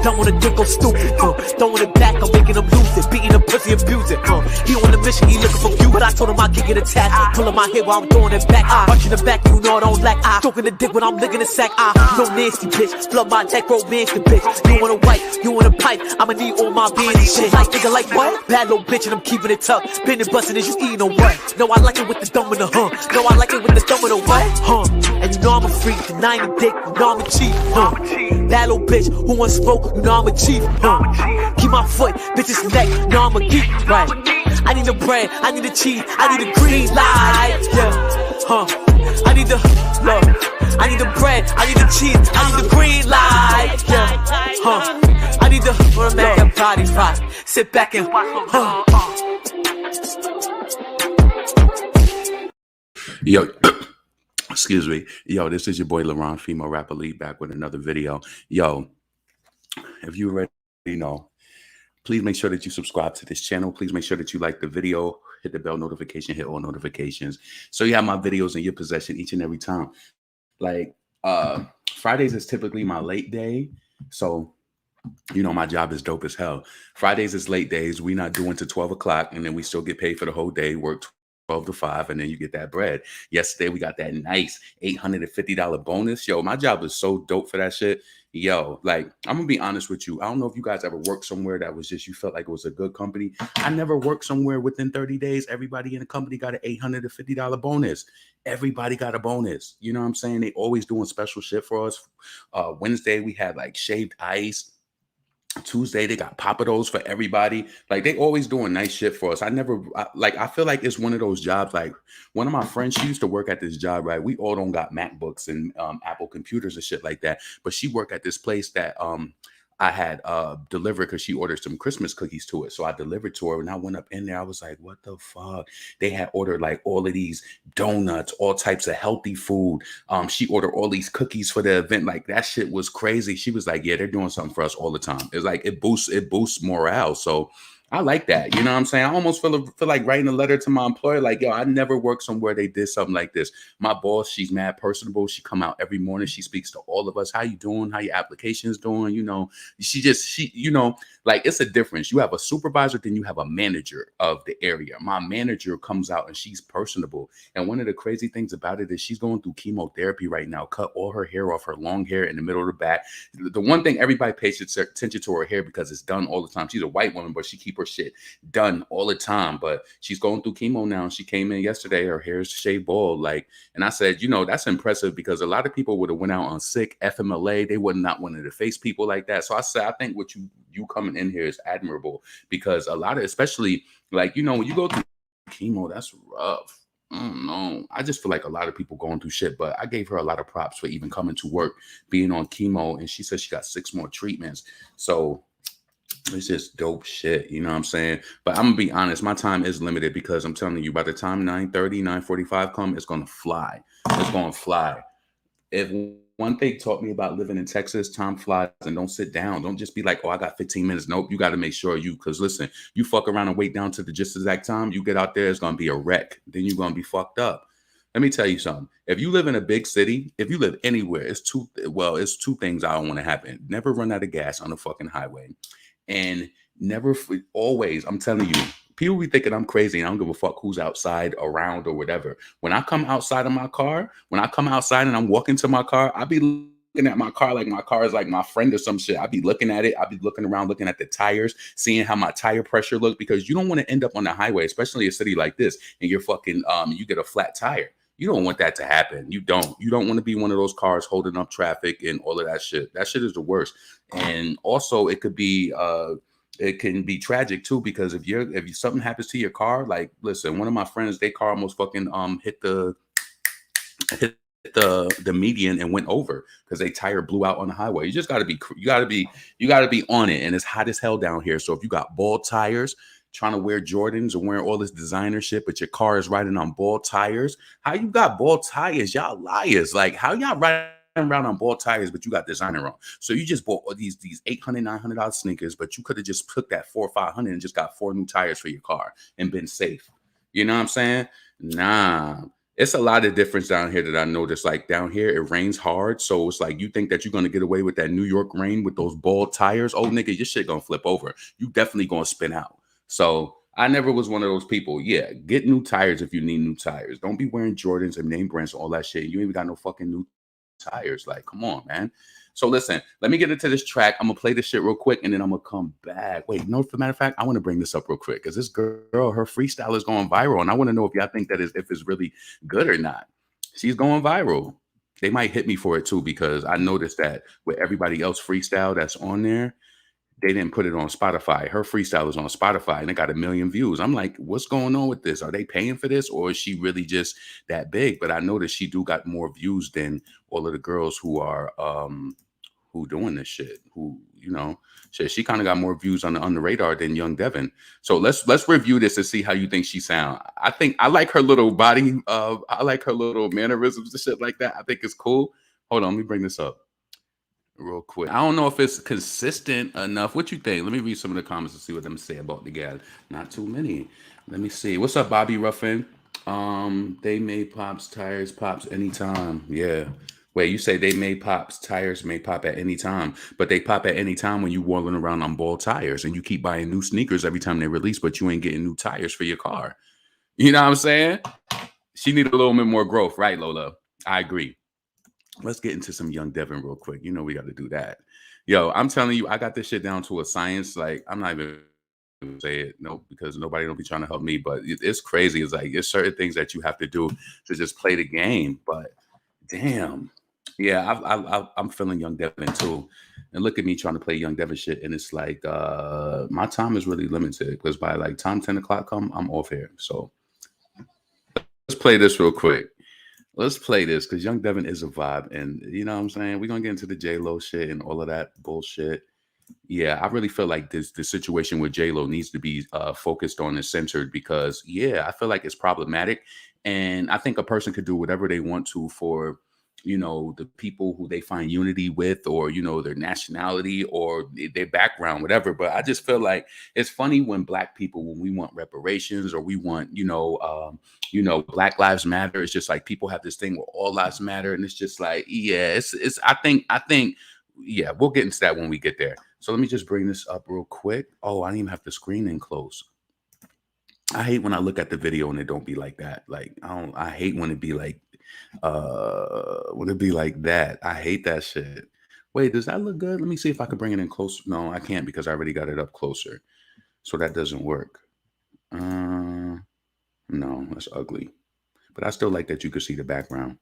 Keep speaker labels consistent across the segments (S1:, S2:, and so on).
S1: Don't wanna dick go stupid, throwing it back, I'm making him lose it. Beating the pussy, abuse it, He on a mission, he looking for you, but I told him I can get attacked. Pulling my hair while I'm throwing it back. Arching the back, you know I don't lack. Stroking the dick when I'm licking the sack. No nasty bitch, flood my neck, romance the bitch. You want a wife, you want a pipe, I'ma need all my bands and shit. Like nigga, like what? Bad little bitch and I'm keeping it tough. Spinning, busting, is you eating or what? No, I like it with the thumb and the No, I like it with the thumb and the what? And you know I'm a freak, denying the dick, you know I'm a cheat, Bad little bitch, who wants smoke, you know I'm a chief, Keep my foot, bitch's neck, you know I'm a geek, right? I need the bread, I need the cheese, I need the green light, yeah, I need the, look, I need the bread, I need the cheese, I need the green light, yeah, I need the, wanna make that body rock, sit back and,
S2: Yo, excuse me. Yo, this is your boy LaRon, female rapper lead, back with another video. Yo, if you already know, please make sure that you subscribe to this channel. Please make sure that you like the video, hit the bell notification, hit all notifications, so you have my videos in your possession each and every time. Like Fridays is typically my late day, so you know my job is dope as hell. Fridays is late days. We not doing to 12 o'clock, and then we still get paid for the whole day. Work 12 to 5, and then you get that bread. Yesterday we got that nice $850 bonus. Yo, my job is so dope for that shit. Yo, like, I'm gonna be honest with you. I don't know if you guys ever worked somewhere that was just, you felt like it was a good company. I never worked somewhere within 30 days. Everybody in the company got an $850 bonus. Everybody got a bonus. You know what I'm saying? They always doing special shit for us. Wednesday we had like shaved ice. Tuesday they got papados for everybody. Like, they always doing nice shit for us. I feel like it's one of those jobs. Like, one of my friends, she used to work at this job, right? We all don't got MacBooks and Apple computers and shit like that, but she worked at this place that I had delivered, because she ordered some Christmas cookies to it. So I delivered to her, and I went up in there. I was like, what the fuck? They had ordered like all of these donuts, all types of healthy food. She ordered all these cookies for the event. Like, that shit was crazy. She was like, yeah, they're doing something for us all the time. It's like, it boosts morale. So I like that. You know what I'm saying? I almost feel like writing a letter to my employer. Like, yo, I never worked somewhere they did something like this. My boss, she's mad personable. She come out every morning. She speaks to all of us. How you doing? How your application's doing? You know, you know, like, it's a difference. You have a supervisor, then you have a manager of the area. My manager comes out and she's personable. And one of the crazy things about it is she's going through chemotherapy right now. Cut all her hair off, her long hair in the middle of the back. The one thing everybody pays attention to her hair, because it's done all the time. She's a white woman, but she keeps her shit done all the time. But she's going through chemo now. She came in yesterday, her hair is shaved bald. Like, and I said, you know, that's impressive, because a lot of people would have went out on sick, FMLA. They would not want to face people like that. So I said, I think what you coming in here is admirable, because a lot of, especially like, you know, when you go through chemo, that's rough. I don't know. I just feel like a lot of people going through shit, but I gave her a lot of props for even coming to work, being on chemo. And she said she got 6 more treatments. So it's just dope shit. You know what I'm saying? But I'm gonna be honest, my time is limited, because I'm telling you, by the time 9:30, 9:45 come, it's gonna fly. It's gonna fly. If one thing taught me about living in Texas, time flies, and don't sit down. Don't just be like, oh, I got 15 minutes. Nope, you got to make sure because listen, you fuck around and wait down to the just exact time, you get out there, it's gonna be a wreck. Then you're gonna be fucked up. Let me tell you something. If you live in a big city, if you live anywhere, it's two things I don't want to happen. Never run out of gas on the fucking highway. And never, always, I'm telling you, people be thinking I'm crazy and I don't give a fuck who's outside, around, or whatever. When I come outside of my car, when I come outside and I'm walking to my car, I be looking at my car like my car is like my friend or some shit. I be looking at it. I be looking around, looking at the tires, seeing how my tire pressure looks, because you don't want to end up on the highway, especially a city like this, and you're fucking, you get a flat tire. You don't want that to happen. You don't want to be one of those cars holding up traffic and all of that shit. That shit is the worst. And also it could be, it can be tragic too, because if something happens to your car, like, listen, one of my friends, their car almost fucking hit the median and went over because their tire blew out on the highway. You just gotta be on it, and it's hot as hell down here. So if you got bald tires, trying to wear Jordans or wearing all this designer shit, but your car is riding on bald tires, how you got bald tires? Y'all liars. Like, how y'all riding around on bald tires, but you got designer on? So you just bought all these $800, $900 sneakers, but you could have just took that $400 or $500 and just got 4 new tires for your car and been safe. You know what I'm saying? Nah. It's a lot of difference down here that I noticed. Like down here, it rains hard. So it's like you think that you're gonna get away with that New York rain with those bald tires. Oh nigga, your shit gonna flip over. You definitely gonna spin out. So I never was one of those people. Yeah, get new tires if you need new tires. Don't be wearing Jordans and name brands and all that shit. You ain't even got no fucking new tires. Like, come on, man. So listen, let me get into this track. I'm gonna play this shit real quick and then I'm gonna come back. Wait, no, for the matter of fact, I want to bring this up real quick because this girl, her freestyle is going viral, and I want to know if y'all think that is if it's really good or not. She's going viral. They might hit me for it too because I noticed that with everybody else freestyle that's on there, they didn't put it on Spotify. Her freestyle is on Spotify and it got 1 million views. I'm like, what's going on with this? Are they paying for this or is she really just that big? But I noticed she do got more views than all of the girls who are who doing this shit, who, you know, she kind of got more views on the radar than Young Devin. So let's review this and see how you think she sound. I think I like her little body, I like her little mannerisms and shit like that. I think it's cool. Hold on, let me bring this up real quick. I don't know if it's consistent enough. What you think? Let me read some of the comments and see what them say about the gal. Not too many. Let me see. What's up, Bobby Ruffin? They made pops, tires pops anytime. Yeah. Wait, you say they made pops, tires may pop at any time, but they pop at any time when you walking around on bald tires and you keep buying new sneakers every time they release, but you ain't getting new tires for your car. You know what I'm saying? She need a little bit more growth, right, Lola? I agree. Let's get into some Young Devin real quick. You know we got to do that. Yo, I'm telling you, I got this shit down to a science. Like, I'm not even gonna say it, no, because nobody will be trying to help me. But it's crazy. It's like it's certain things that you have to do to just play the game. But damn, yeah, I'm feeling Young Devin too. And look at me trying to play Young Devin shit, and it's like my time is really limited because by like time 10 o'clock come, I'm off here. So let's play this real quick. Let's play this because Young Devin is a vibe. And you know what I'm saying? We're going to get into the JLo shit and all of that bullshit. Yeah, I really feel like the situation with JLo needs to be focused on and centered because, yeah, I feel like it's problematic. And I think a person could do whatever they want to for, you know, the people who they find unity with or, you know, their nationality or their background, whatever. But I just feel like it's funny when Black people, when we want reparations or we want, you know, Black Lives Matter. It's just like people have this thing where all lives matter. And it's just like, yeah, it's I think, yeah, we'll get into that when we get there. So let me just bring this up real quick. Oh, I didn't even have the screen in close. I hate when I look at the video and it don't be like that. Like, I hate when it be like, that. I hate that shit. Wait, does that look good? Let me see if I can bring it in closer. No, I can't because I already got it up closer. So that doesn't work. No, that's ugly. But I still like that you could see the background.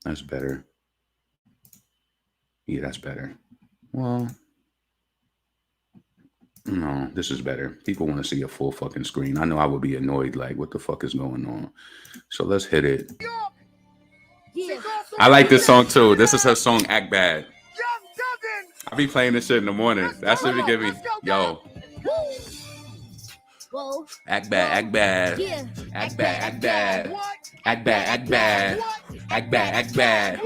S2: That's better. Yeah, that's better. Well, no, this is better. People want to see a full fucking screen. I know I would be annoyed, like, what the fuck is going on? So let's hit it. Yeah. I like this song too. This is her song, Act Bad. I be playing this shit in the morning. That should be giving me, yo. Act bad, act bad. Yeah. Act bad, act bad. Act bad, act bad. Act bad, act bad.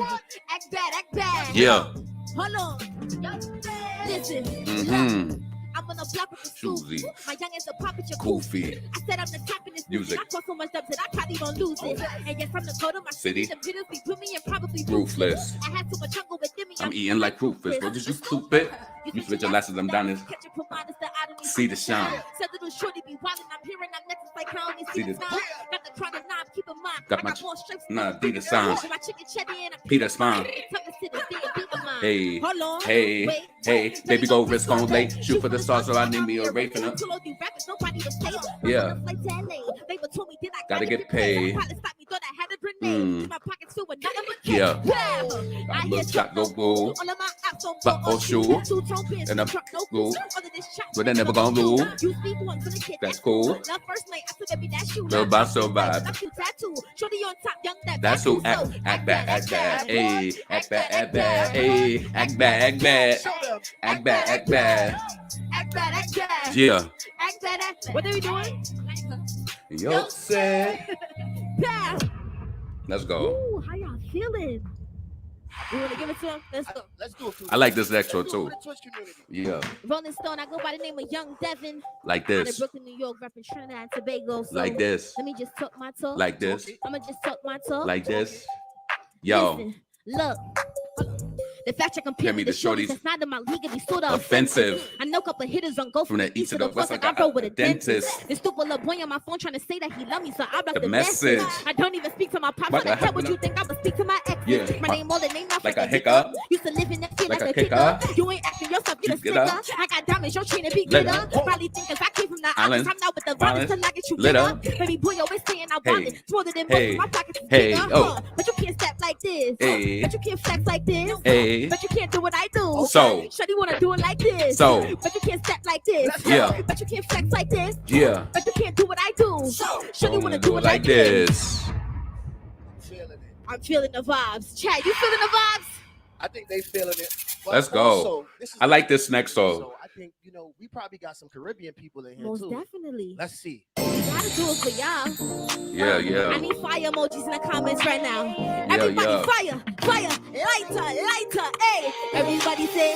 S2: Act bad, act bad. Yeah. Hold on. Listen. Mm-hmm. I'm on the block with the Susie. My young is a pop at your Koofy. I said I'm the top in this music. I caught so much dubs that I can't even lose it. And yes, I'm the code of my city. The jitters be put me and probably ruthless. I had too much jungle within me. I'm eating like Rufus. What did you coop it? You switch your lasses, I'm down this. See the shine. Said little shorty be wildin'. I'm hearing I'm next like how only see the smile. Got the trying to knob, keep in mind. Got my nah, be the signs. My chicken cheddar and Peter spine. Hey, hey, hey, baby, go risk on late. Shoot for the stars, so I need me a rape in her. Yeah, gotta get paid. Yeah, I look shot go boo, but for sure, and I'm cool, but they never gonna lose. That's cool. Little by survive. That's who act bad, act bad, ayy, act bad, act bad, ayy, act bad, act bad, act bad, act bad, act bad, act bad. Yeah. Act bad, act bad. What are we doing? Yo said. Let's go.
S3: Ooh, how y'all feeling? You want to give it to him? Let's go.
S4: Let's do it.
S2: I like this next one too.
S4: For the Twitch community.
S2: Yeah.
S3: Rolling Stone, I go by the name of Young Devin.
S2: Like
S3: Out of
S2: this.
S3: Brooklyn, New York, repping Trinidad and Tobago. So
S2: Like this.
S3: let me just talk my talk.
S2: Like this.
S3: I'ma just talk my talk.
S2: Like this. Yo.
S3: Listen, look. The fact you're
S2: Hear
S3: comparing
S2: me,
S3: the
S2: the shorties.
S3: shorties that's not in my league and be sort of
S2: Offensive.
S3: I know a couple of hitters on go
S2: From the east to the west,
S3: like
S2: I
S3: I
S2: got
S3: roll with
S2: a
S3: a dentist.
S2: dentist.
S3: This stupid little boy on my phone trying to say that he love me, so I block
S2: The
S3: the
S2: message.
S3: message. I don't even speak to my pops.
S2: What
S3: What the hell would
S2: happened?
S3: you think I would speak to my ex?
S2: Yeah.
S3: My name all the name not
S2: Like
S3: like
S2: a hiccup.
S3: Used to live in that shit
S2: Like
S3: like
S2: a
S3: a kicker.
S2: kicker.
S3: You ain't acting yourself, get a
S2: You get up.
S3: sticker. I got diamonds, you're trying to be
S2: Lit
S3: glitter.
S2: up.
S3: Probably think 'cause I came from the
S2: Island.
S3: islands. I'm not with the violence till I get you
S2: Lit
S3: lit
S2: up.
S3: up. Baby boy, always saying I
S2: Hey.
S3: want it. Smoother than
S2: Hey.
S3: most, my pockets is
S2: Hey.
S3: bigger.
S2: Oh.
S3: But you can't step like this.
S2: Hey.
S3: But you can't flex like this.
S2: Hey.
S3: But you can't do what I do.
S2: So.
S3: Shawty wanna do it like this.
S2: So.
S3: But you can't step like this.
S2: Yeah.
S3: But you can't flex like this.
S2: Yeah.
S3: But you can't do what I do. Shawty wanna do it like
S2: this.
S4: Feeling it.
S3: I'm feeling the vibes. Chad, you feeling the vibes?
S4: I think they feeling it. But
S2: Let's go.
S4: also, this is
S2: I like this next song.
S4: So I think, we probably got some Caribbean people in here
S3: Most
S4: too.
S3: definitely.
S4: Let's see.
S3: We gotta do it for y'all.
S2: Yeah, yeah.
S3: I need fire emojis in the comments right now. Everybody
S2: yeah.
S3: fire, lighter, hey. Everybody say,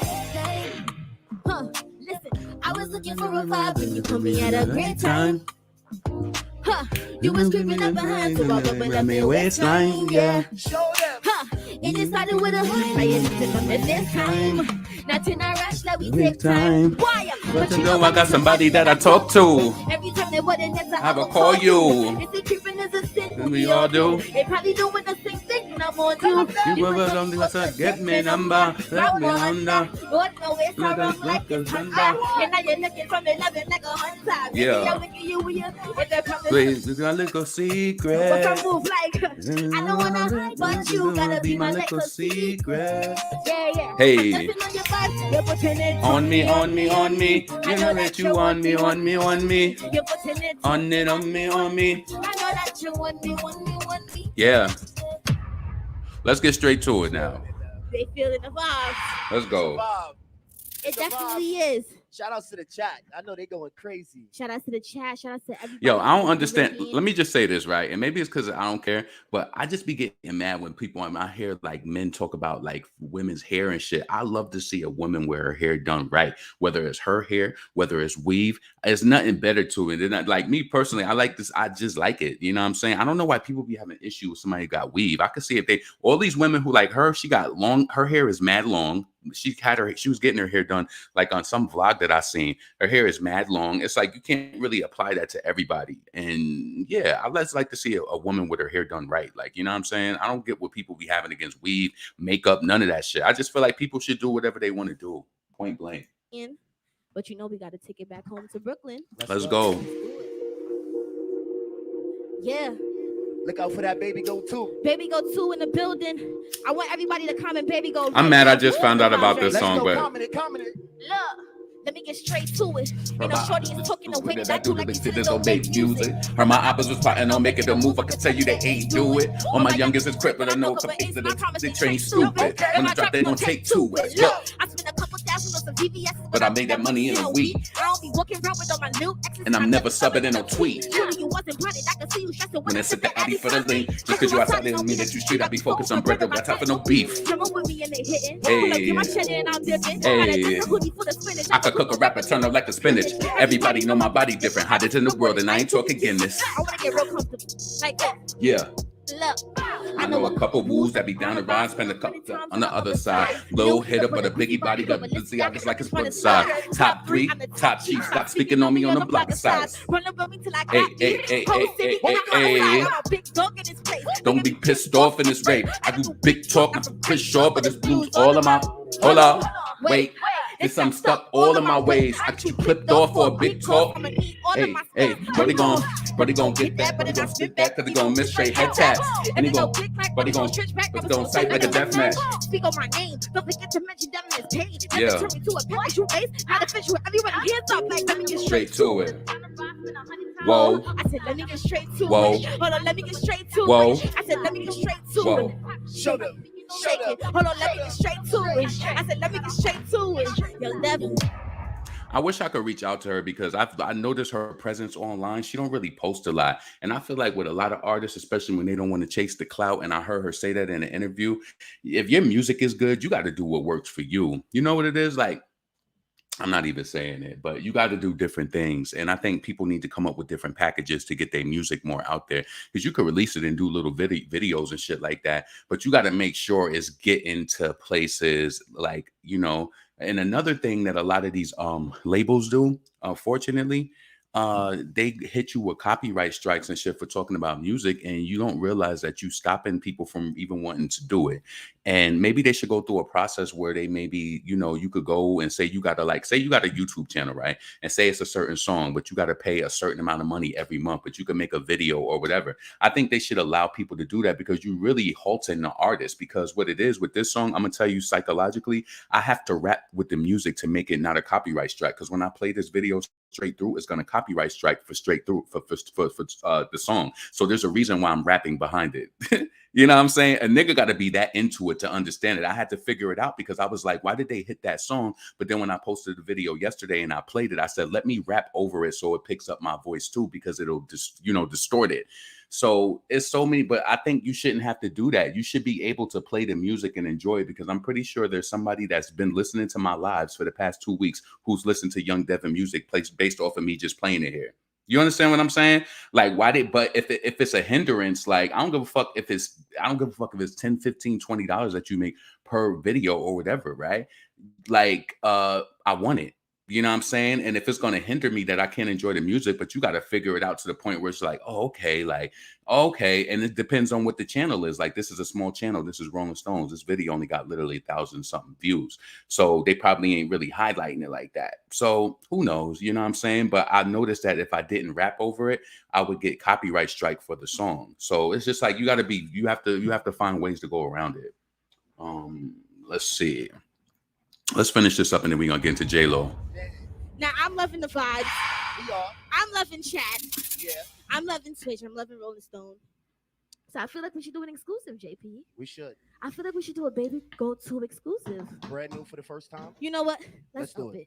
S3: huh, listen. I was looking for a vibe and you put me at a great time. Huh, you was creeping up behind, so I opened up your waistline, yeah.
S4: Show them.
S3: Huh, and it started with a hook, I used to come at this time. Not in a rush, now we take time. Why?
S2: But you know I got somebody that I talk to.
S3: Every time they want an answer,
S2: I will call you.
S3: If they creeping is a sin,
S2: And we all do.
S3: They probably doing the same thing, and I'm on you.
S2: You ever something I said, get me number, let me under.
S3: What no it's
S2: Let us
S3: around like
S2: rock
S3: it's
S2: us
S3: thunder.
S2: under.
S3: And now you're looking from 11 like a hunter.
S2: Yeah.
S3: Maybe I'm looking you with you. If they're coming,
S2: Please, it's a little secret.
S3: what's a move like? I don't wanna, but you gotta be my little secret. Yeah.
S2: Hey.
S3: I'm nothing on your butt, you're putting it
S2: On me. You know that you on me.
S3: You're putting it
S2: On it, on me.
S3: I know that you want me.
S2: Yeah. Let's get straight to it now.
S3: They feeling the vibes.
S2: Let's go.
S4: Bob,
S3: It definitely is.
S4: shout out to the chat. I know they going crazy.
S3: Shout out to the chat. Shout out to everybody.
S2: Yo, I don't understand. Let me just say this, right? And maybe it's because I don't care, but I just be getting mad when people on my hair, like men talk about like women's hair and shit. I love to see a woman wear her hair done right, whether it's her hair, whether it's weave. There's nothing better to it. And like me personally, I like this. I just like it. You know what I'm saying? I don't know why people be having issue with somebody who got weave. I could see if all these women who like her, she got long, her hair is mad long. She was getting her hair done like on some vlog that I seen. Her hair is mad long. It's like you can't really apply that to everybody. And yeah, I just like to see a woman with her hair done right. Like, you know what I'm saying? I don't get what people be having against weave, makeup, none of that shit. I just feel like people should do whatever they want to do. Point blank.
S3: But we got to take it back home to Brooklyn.
S2: Let's go.
S3: Yeah.
S4: Look out for that Baby Go 2.
S3: Baby Go 2 in the building. I want everybody to comment Baby Go.
S2: I'm mad I just found out about this
S4: Let's
S2: song,
S4: go.
S2: but
S4: Comment it.
S3: Look. Let me get straight to it. Ain't no shorty is talking away that I do like
S2: shit
S3: this
S2: don't make music. Her my oppas was plotting on making the move. I can tell you they ain't do it. All my youngest is crip, but I know some eight of them they train stupid. When I drop, they don't take to it. Look.
S3: I spent a couple thousand on some VVS,
S2: But I made that money in a week.
S3: I don't be walking around with all my new exes.
S2: And I'm never subbing in no tweet.
S3: Surely you wasn't blinded. I can see you stressing
S2: When it's at the Addy for the link. Just because you outside, they don't mean that you straight. I be focused on bread, not time for no beef.
S3: Come on with me and they hitting.
S2: Hey.
S3: Get my cheddar and I'm dipping.
S2: Hey.
S3: I
S2: I could cook a rapper, turn up like a spinach. Everybody know my body different. Hottest in the world, and I ain't talking Guinness.
S3: I want to get real comfortable. Like that.
S2: Yeah.
S3: Look.
S2: I know a couple woos that be down the ride, spend a couple on the other side. Low hitter, but a biggie body, got busy out just like it's one side. Top 3, top chief, stop speaking on me on the block side. Hey. Don't be pissed off in this rape. I do big talk, I'm pretty sure, but it's blues all of my. Hold up, wait. It's I'm stuck all in my ways. I keep clipped off for a big talk. Hey, buddy gon' get that, buddy gon' spit that, cause he gon' miss straight head taps. And he gon' sight like a death match.
S3: Speak on my name, don't forget to mention them in his page.
S2: Yeah.
S3: Turn me to a package you face. How to fish with everybody hands up, like let me get
S2: Straight to it.
S3: Whoa.
S2: Whoa.
S3: I said let me get straight to
S2: Whoa.
S3: it. Hold on, let me get straight to
S2: Whoa.
S3: it. I said let me get straight to
S2: Whoa.
S3: it.
S4: Show them.
S3: Shake it. Hold on, let me get straight to it. I said let me get straight to it. Yo, Devin.
S2: I wish I could reach out to her because I noticed her presence online. She don't really post a lot, and I feel like with a lot of artists, especially when they don't want to chase the clout. And I heard her say that in an interview. If your music is good, you got to do what works for you. You know what it is like. I'm not even saying it, but you got to do different things. And I think people need to come up with different packages to get their music more out there because you could release it and do little videos and shit like that. But you got to make sure it's getting to places like, you know, and another thing that a lot of these labels do, unfortunately, they hit you with copyright strikes and shit for talking about music, and you don't realize that you stopping people from even wanting to do it. And maybe they should go through a process where they maybe, you know, you could go and say you got to say you got a YouTube channel, right? And say it's a certain song, but you got to pay a certain amount of money every month, but you can make a video or whatever. I think they should allow people to do that because you really halting the artist. Because what it is with this song, I'm gonna tell you psychologically, I have to rap with the music to make it not a copyright strike. Because when I play this video straight through, it's gonna copyright strike for straight through for the song. So there's a reason why I'm rapping behind it. You know what I'm saying? A nigga got to be that into it to understand it. I had to figure it out because I was like, why did they hit that song? But then when I posted the video yesterday and I played it, I said, let me rap over it so it picks up my voice too, because it'll just, you know, distort it. So it's so many, but I think you shouldn't have to do that. You should be able to play the music and enjoy it because I'm pretty sure there's somebody that's been listening to my lives for the past 2 weeks who's listened to Young Devin music based off of me just playing it here. You understand what I'm saying? Like, why did, but if it's a hindrance, like, I don't give a fuck if it's $10, $15, $20 that you make per video or whatever, right? Like, I want it. You know what I'm saying? And if it's going to hinder me that I can't enjoy the music, but you got to figure it out to the point where it's like, oh, okay, like, okay. And it depends on what the channel is. Like, this is a small channel. This is Rolling Stones. This video only got literally 1,000-something views. So they probably ain't really highlighting it like that. So who knows? You know what I'm saying? But I noticed that if I didn't rap over it, I would get copyright strike for the song. So it's just like, you have to find ways to go around it. Let's see. Let's finish this up and then we're going to get into JLo.
S3: Now, I'm loving the vibes.
S4: We are.
S3: I'm loving chat.
S4: Yeah.
S3: I'm loving Twitch. I'm loving Rolling Stone. So I feel like we should do an exclusive, JP.
S4: We should.
S3: I feel like we should do a Baby Go To exclusive.
S4: Brand new for the first time.
S3: You know what?
S4: Let's do
S3: up
S4: it.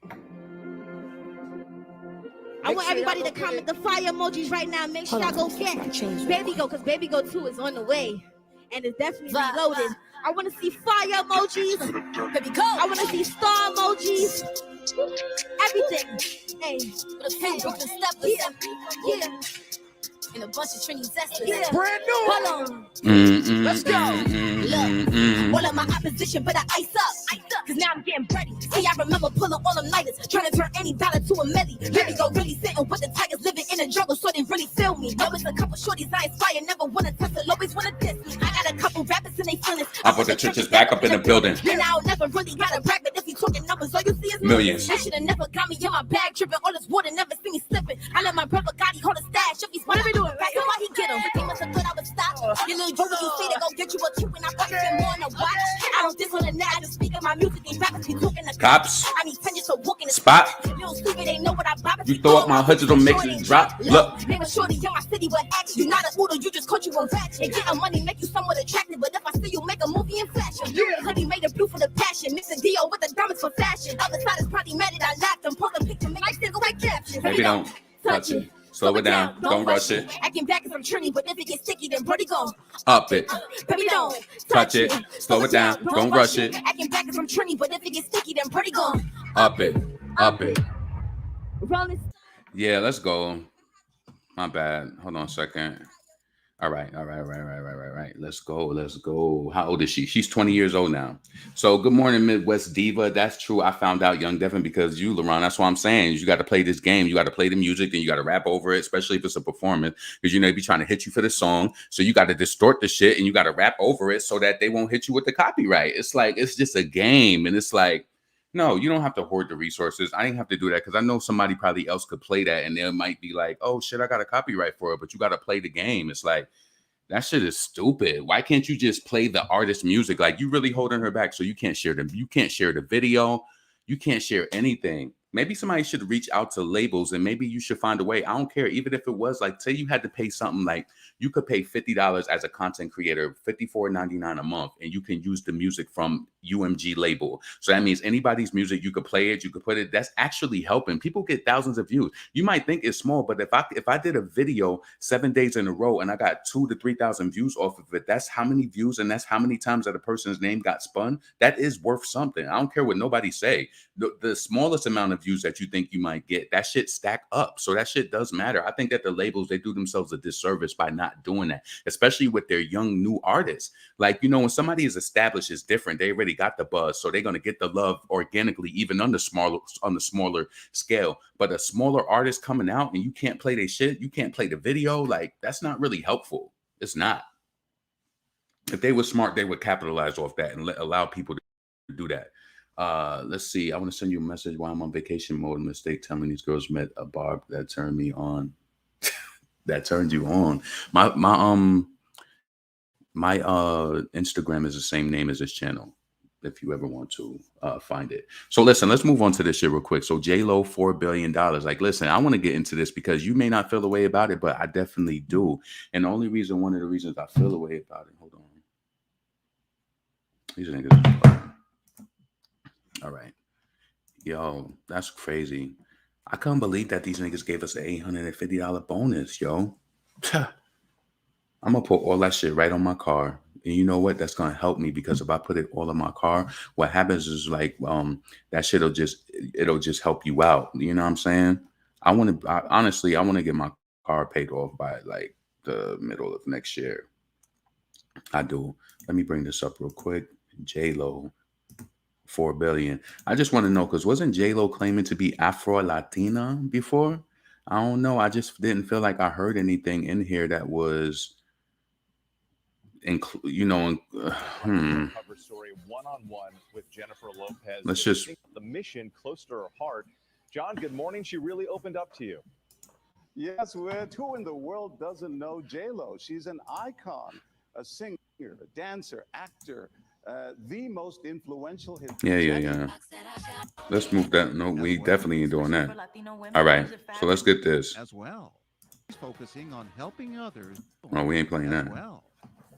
S3: I want everybody to comment the fire emojis right now. Make sure y'all go get Baby Go, because Baby Go 2 is on the way. And it's definitely loaded. I want to see fire emojis. Baby Go. I want to see star emojis. Everything. Hey. Yeah. And a bunch of Trini zesters. Yeah.
S4: Brand new.
S3: Hold on.
S4: Let's go.
S3: Look, all of my opposition better ice up. Cause now I'm getting ready. See, I remember pulling all them lighters, trying to turn any dollar to a milli. Baby Go really sitting with the tigers, living in the jungle, so they really feel me. Always a couple shorties I inspire, never wanna test it, always wanna diss me. I got a couple rappers and they feelings.
S2: I put the trenches back up in the building.
S3: And I'll never really gotta brag, but if you talking numbers, all you see is
S2: millions.
S3: They should've never got me in my bag, tripping all this water, never seen me slipping. I let my brother Gotti hold a stash. If he's what are we doing? Right, so why he get him? He must have thought I would stop. Your little jokers, you say they gon' get you a cue, and I fucking been more on the watch. I don't diss on the net, I just speak of my music. These rappers be talking the
S2: cops.
S3: I need 10 years to walk in the
S2: Spot.
S3: You don't stupid, they know what I bop.
S2: You throw up my hundreds on makes it drop. Look.
S3: Name a shorty in my city, but action. You not a oodle, you just caught you on ratchet. And getting money make you somewhat attractive, but if I see you make a movie in fashion, hoodie made it blue for the passion. Mix a deal with the diamonds for fashion. Other side is probably mad that I laughed and pulled a picture, make I still go like caption.
S2: Maybe don't touch it. Slow it down. Don't rush it.
S3: Acting back cause I'm Trini, but if it gets sticky, then Brody go.
S2: Up it.
S3: Baby, don't
S2: Touch it. Slow it down. Don't rush it.
S3: Acting back cause I'm Trini, but if it gets sticky, then Brody go.
S2: Up it. Up it.
S3: Rolling.
S2: Yeah, let's go. My bad. Hold on a second. All right. Let's go. How old is she? She's 20 years old now. So good morning, Midwest Diva. That's true. I found out Young Devin because you, LaRon. That's what I'm saying. You got to play this game. You got to play the music and you got to rap over it, especially if it's a performance, because you know they be trying to hit you for the song. So you got to distort the shit and you got to rap over it so that they won't hit you with the copyright. It's like, it's just a game. And it's like, no, you don't have to hoard the resources. I didn't have to do that because I know somebody probably else could play that and they might be like, oh shit, I got a copyright for it, but you got to play the game. It's like, that shit is stupid. Why can't you just play the artist's music? Like, you really holding her back so you can't share them. You can't share the video. You can't share anything. Maybe somebody should reach out to labels and maybe you should find a way. I don't care. Even if it was like, say you had to pay something like, you could pay $50 as a content creator, $54.99 a month, and you can use the music from UMG label. So that means anybody's music, you could play it, you could put it. That's actually helping. People get thousands of views. You might think it's small, but if I did a video 7 days in a row and I got 2,000 to 3,000 views off of it, that's how many views and that's how many times that a person's name got spun. That is worth something. I don't care what nobody say. The smallest amount of views that you think you might get, that shit stack up. So that shit does matter. I think that the labels, they do themselves a disservice by not doing that, especially with their young new artists. Like, you know, when somebody is established, it's different. They already got the buzz, so they're gonna get the love organically, even on the smaller scale. But a smaller artist coming out and you can't play their shit, you can't play the video, like that's not really helpful. It's not. If they were smart, they would capitalize off that and allow people to do that. Let's see. I want to send you a message while I'm on vacation mode. Mistake telling these girls met a barb that turned me on. That turned you on. My Instagram is the same name as this channel, if you ever want to find it. So listen, let's move on to this shit real quick. So JLo, $4 billion. Like, listen, I want to get into this because you may not feel the way about it, but I definitely do. And the only reason, one of the reasons I feel the way about it, hold on. These niggas. All right. Yo, that's crazy. I couldn't believe that these niggas gave us an $850 bonus, yo. I'm going to put all that shit right on my car. And you know what? That's going to help me because if I put it all on my car, what happens is like that shit it'll just help you out. You know what I'm saying? Honestly, I want to get my car paid off by like the middle of next year. I do. Let me bring this up real quick. JLo, $4 billion. I just want to know, because wasn't JLo claiming to be Afro-Latina before? I don't know. I just didn't feel like I heard anything in here that was,
S4: Cover story one-on-one with Jennifer Lopez.
S2: Let's just
S4: the mission close to her heart. John, good morning. She really opened up to you.
S5: Yes, Whit. Who in the world doesn't know JLo? She's an icon, a singer, a dancer, actor, the most influential hit.
S2: Yeah. Let's move that. No, we definitely ain't doing that. All right. So let's get this.
S6: As well. Focusing on helping others.
S2: Oh, we ain't playing that.
S6: Well.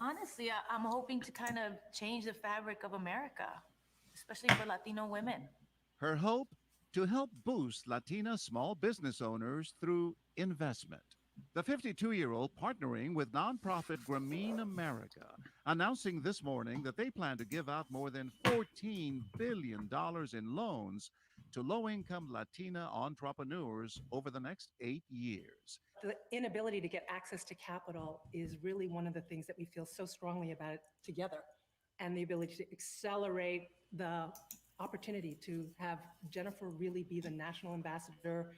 S7: Honestly, I'm hoping to kind of change the fabric of America, especially for Latino women.
S6: Her hope to help boost Latina small business owners through investment. The 52-year-old partnering with nonprofit Grameen America, announcing this morning that they plan to give out more than $14 billion in loans to low-income Latina entrepreneurs over the next 8 years.
S8: The inability to get access to capital is really one of the things that we feel so strongly about it together, and the ability to accelerate the opportunity to have Jennifer really be the national ambassador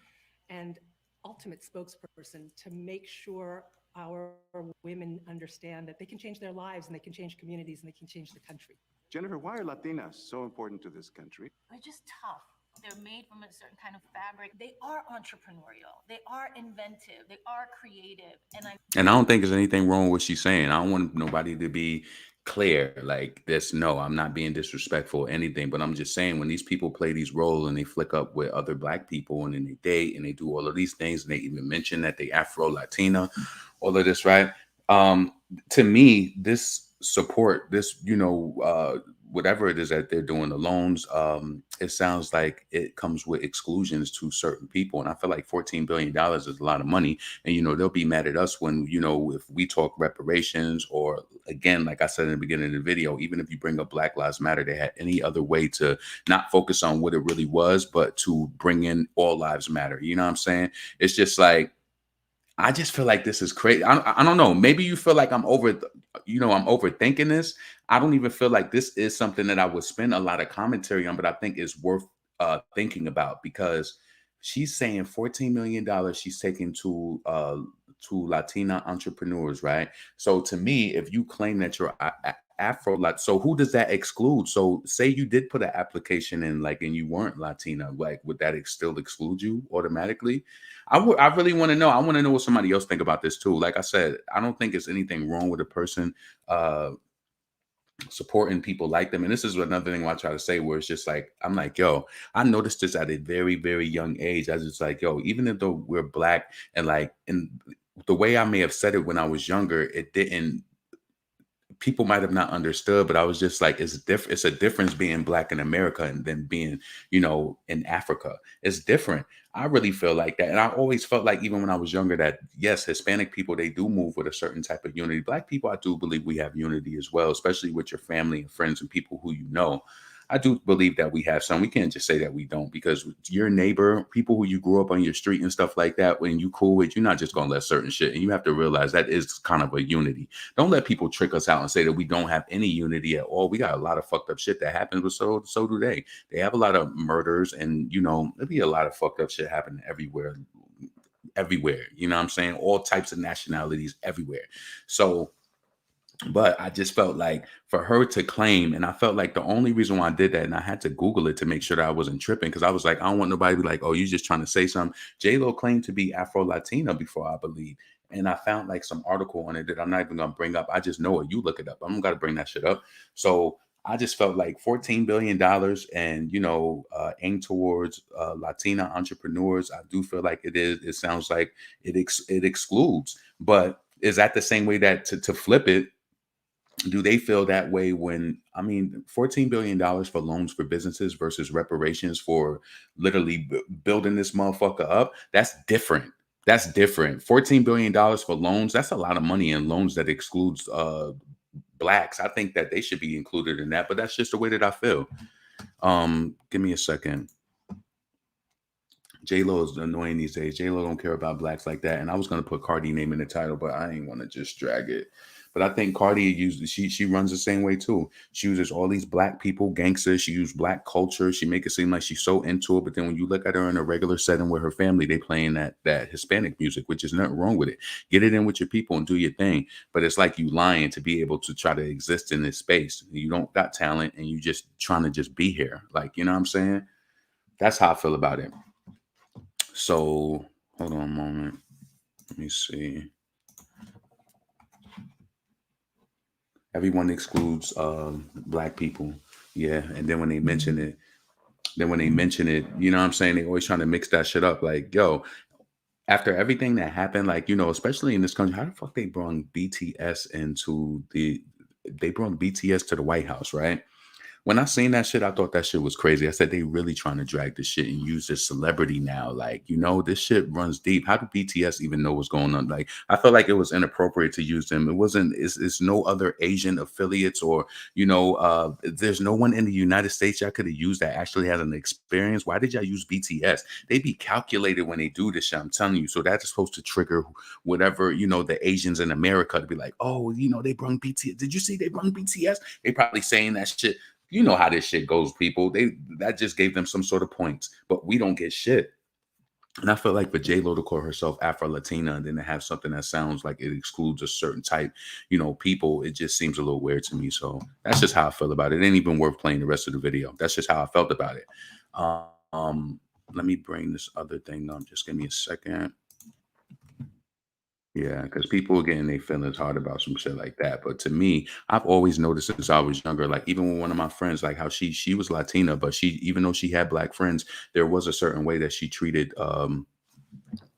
S8: and ultimate spokesperson to make sure our women understand that they can change their lives and they can change communities and they can change the country.
S5: Jennifer, why are Latinas so important to this country?
S7: They're just tough. They're made from a certain kind of fabric. They are entrepreneurial. They are inventive. They are creative.
S2: And I don't think there's anything wrong with what she's saying. I don't want nobody to be clear like this. No, I'm not being disrespectful or anything, but I'm just saying when these people play these roles and they flick up with other Black people and then they date and they do all of these things and they even mention that they Afro-Latina, all of this, right? To me, this support, this, whatever it is that they're doing, the loans, it sounds like it comes with exclusions to certain people. And I feel like $14 billion is a lot of money. And, they'll be mad at us when, if we talk reparations or, again, like I said in the beginning of the video, even if you bring up Black Lives Matter, they had any other way to not focus on what it really was, but to bring in all lives matter. You know what I'm saying? It's just like, I just feel like this is crazy. I don't know. Maybe you feel like I'm overthinking this. I don't even feel like this is something that I would spend a lot of commentary on, but I think it's worth thinking about because she's saying $14 million she's taking to Latina entrepreneurs, right? So to me, if you claim that you're Afro, so who does that exclude? So say you did put an application in, and you weren't Latina, would that still exclude you automatically? I really want to know. I want to know what somebody else think about this too. Like I said, I don't think it's anything wrong with a person supporting people like them. And this is another thing I try to say, where it's just like, I'm like, yo, I noticed this at a very, very young age. I was just like, yo, even though we're Black and the way I may have said it when I was younger, it didn't people might have not understood, but I was just like, it's a difference being black in America and then being, in Africa. It's different. I really feel like that. And I always felt like, even when I was younger, that yes, Hispanic people, they do move with a certain type of unity. Black people, I do believe we have unity as well, especially with your family and friends and people who you know. I do believe that we have some. We can't just say that we don't, because your neighbor, people who you grew up on your street and stuff like that, when you cool with, you're not just going to let certain shit. And you have to realize that is kind of a unity. Don't let people trick us out and say that we don't have any unity at all. We got a lot of fucked up shit that happens, but so do they. They have a lot of murders, and there'll be a lot of fucked up shit happening everywhere. You know what I'm saying? All types of nationalities everywhere. So, but I just felt like for her to claim, and I felt like the only reason why I did that, and I had to Google it to make sure that I wasn't tripping, because I was like, I don't want nobody to be like, oh, you just trying to say something. JLo claimed to be Afro-Latina before, I believe. And I found like some article on it that I'm not even going to bring up. I just know it. You look it up. I don't got to bring that shit up. So I just felt like $14 billion and, aim towards Latina entrepreneurs. I do feel like it is. It sounds like it excludes. But is that the same way that to flip it? Do they feel that way when, $14 billion for loans for businesses versus reparations for literally building this motherfucker up? That's different. $14 billion for loans. That's a lot of money in loans that excludes blacks. I think that they should be included in that, but that's just the way that I feel. Give me a second. JLo is annoying these days. JLo don't care about blacks like that. And I was going to put Cardi name in the title, but I ain't want to just drag it. But I think Cardi she runs the same way too. She uses all these black people, gangsters. She uses black culture. She make it seem like she's so into it. But then when you look at her in a regular setting with her family, they playing that Hispanic music, which is nothing wrong with it. Get it in with your people and do your thing. But it's like you lying to be able to try to exist in this space. You don't got talent and you just trying to just be here. Like, you know what I'm saying? That's how I feel about it. So hold on a moment. Let me see. Everyone excludes black people. Yeah. And then when they mention it, you know what I'm saying? They always trying to mix that shit up. Like, yo, after everything that happened, like, especially in this country, how the fuck they brought BTS to the White House, right? When I seen that shit, I thought that shit was crazy. I said, they really trying to drag this shit and use this celebrity now. Like, this shit runs deep. How do BTS even know what's going on? Like, I felt like it was inappropriate to use them. It wasn't, it's no other Asian affiliates or, there's no one in the United States y'all could have used that actually has an experience. Why did y'all use BTS? They be calculated when they do this shit, I'm telling you. So that's supposed to trigger whatever, the Asians in America to be like, oh, they brung BTS. Did you see they brung BTS? They probably saying that shit. You know how this shit goes, people. That just gave them some sort of points, but we don't get shit. And I feel like for JLo to call herself Afro-Latina and then to have something that sounds like it excludes a certain type, people, it just seems a little weird to me. So that's just how I feel about it. It ain't even worth playing the rest of the video. That's just how I felt about it. Let me bring this other thing up. Just give me a second. Yeah, because people are getting their feelings hard about some shit like that. But to me, I've always noticed since I was younger, like even with one of my friends, like how she was Latina, but even though she had black friends, there was a certain way that she treated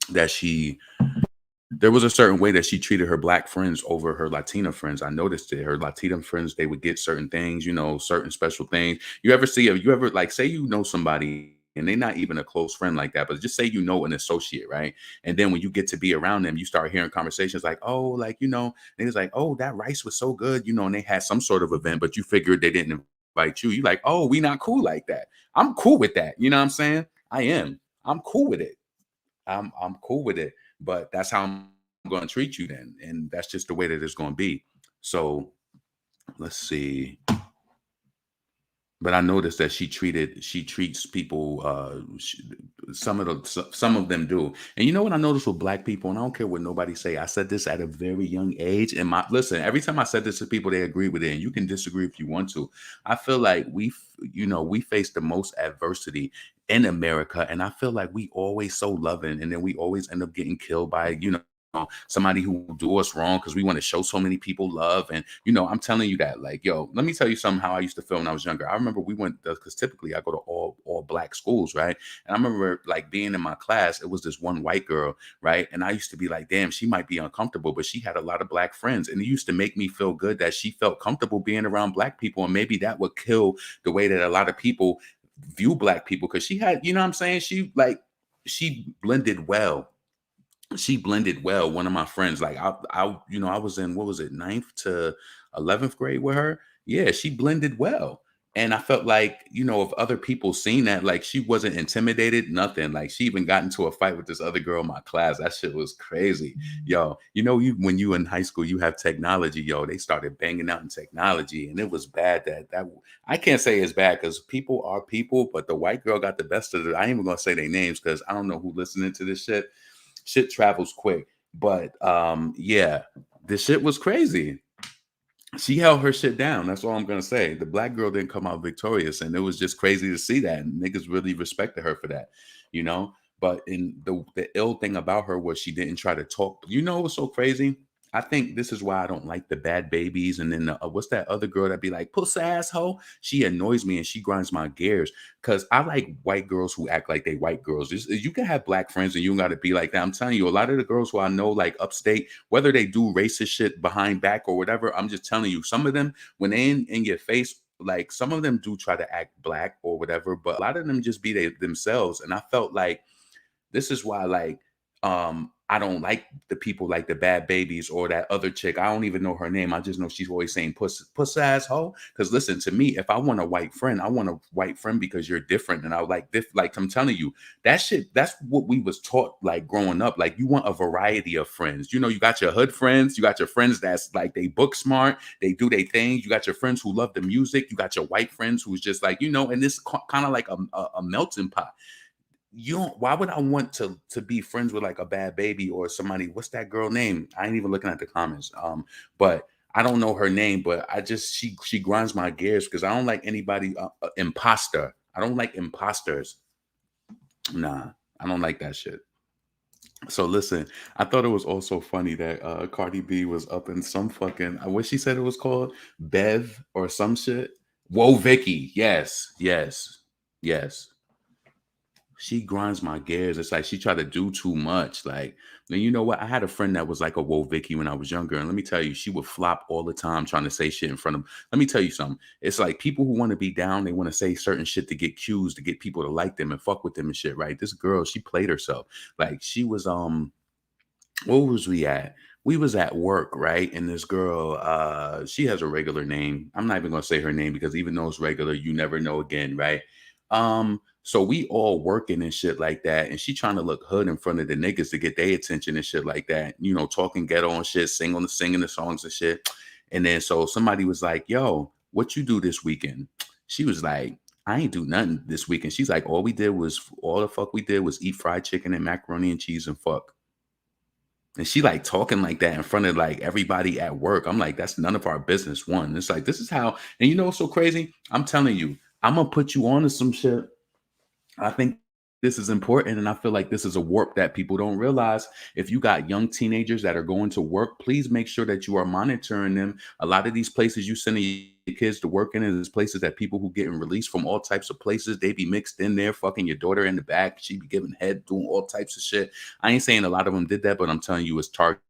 S2: there was a certain way that she treated her black friends over her Latina friends. I noticed it. Her Latina friends, they would get certain things, certain special things. You ever like say somebody and they're not even a close friend like that, but just say an associate, right? And then when you get to be around them, you start hearing conversations like, oh, like, and it's like, oh, that rice was so good, and they had some sort of event, but you figured they didn't invite you. You like, oh, we not cool like that. I'm cool with that. You know what I'm saying? I am. I'm cool with it. I'm cool with it. But that's how I'm going to treat you then. And that's just the way that it's going to be. So let's see. But I noticed that she treats people, some of them do. And you know what I noticed with black people, and I don't care what nobody say, I said this at a very young age. And listen, every time I said this to people, they agree with it. And you can disagree if you want to. I feel like we face the most adversity in America. And I feel like we always so loving. And then we always end up getting killed by, somebody who will do us wrong because we want to show so many people love. And, I'm telling you that, like, yo, let me tell you something how I used to feel when I was younger. I remember we went, because typically I go to all all black schools, right? And I remember like being in my class, it was this one white girl, right? And I used to be like, damn, she might be uncomfortable, but she had a lot of black friends. And it used to make me feel good that she felt comfortable being around black people. And maybe that would kill the way that a lot of people view black people. Cause she had, you know what I'm saying? She blended well. She blended well. One of my friends, like I was in, what was it, 9th to 11th grade with her. Yeah, she blended well. And I felt like, if other people seen that, like she wasn't intimidated, nothing. Like she even got into a fight with this other girl in my class. That shit was crazy. Yo, when you in high school, you have technology, yo, they started banging out in technology. And it was bad that I can't say it's bad because people are people, but the white girl got the best of it. I ain't even gonna say their names because I don't know who listening to this shit. Shit travels quick. But yeah, the shit was crazy. She held her shit down. That's all I'm gonna say. The black girl didn't come out victorious, and it was just crazy to see that. And niggas really respected her for that, But in the ill thing about her was she didn't try to talk. What's so crazy? I think this is why I don't like the bad babies. And then what's that other girl that be like, puss asshole? She annoys me and she grinds my gears because I like white girls who act like they white girls. You can have black friends and you don't got to be like that. I'm telling you, a lot of the girls who I know, like upstate, whether they do racist shit behind back or whatever, I'm just telling you, some of them, when they in your face, like some of them do try to act black or whatever, but a lot of them just be themselves. And I felt like this is why, like, I don't like the people like the bad babies or that other chick. I don't even know her name. I just know she's always saying puss asshole. Because listen, to me, if I want a white friend, I want a white friend because you're different. And I like this, like I'm telling you, that shit, that's what we was taught like growing up. Like you want a variety of friends. You got your hood friends, you got your friends that's like they book smart, they do their things. You got your friends who love the music, you got your white friends who's just like, and this kind of like a melting pot. Why would I want to be friends with like a bad baby or somebody? What's that girl name? I ain't even looking at the comments. But I don't know her name, but she grinds my gears because I don't like anybody imposter. I don't like imposters. Nah, I don't like that shit. So listen, I thought it was also funny that Cardi B was up in some fucking, what she said it was called, Bev or some shit. Whoa, Vicky. Yes. She grinds my gears. It's like she tried to do too much. Like, and you know what? I had a friend that was like a Whoa Vicky when I was younger. And let me tell you, she would flop all the time trying to say shit in front of. Let me tell you something. It's like people who want to be down, they want to say certain shit to get cues, to get people to like them and fuck with them and shit, right? This girl, she played herself. Like she was, where was we at? We was at work, right? And this girl, she has a regular name. I'm not even gonna say her name because even though it's regular, you never know again, right? So we all working and shit like that, and she trying to look hood in front of the niggas to get their attention and shit like that. Talking ghetto and shit, singing the songs and shit. And then so somebody was like, "Yo, what you do this weekend?" She was like, "I ain't do nothing this weekend." She's like, all the fuck we did was eat fried chicken and macaroni and cheese and fuck." And she like talking like that in front of like everybody at work. I'm like, that's none of our business. One, it's like, this is how, and you know what's so crazy? I'm telling you, I'm gonna put you on to some shit. I think this is important, and I feel like this is a warp that people don't realize. If you got young teenagers that are going to work, please make sure that you are monitoring them. A lot of these places you send your kids to work in is places that people who getting released from all types of places, they be mixed in there, fucking your daughter in the back. She be giving head, doing all types of shit. I ain't saying a lot of them did that, but I'm telling you, it's targeted.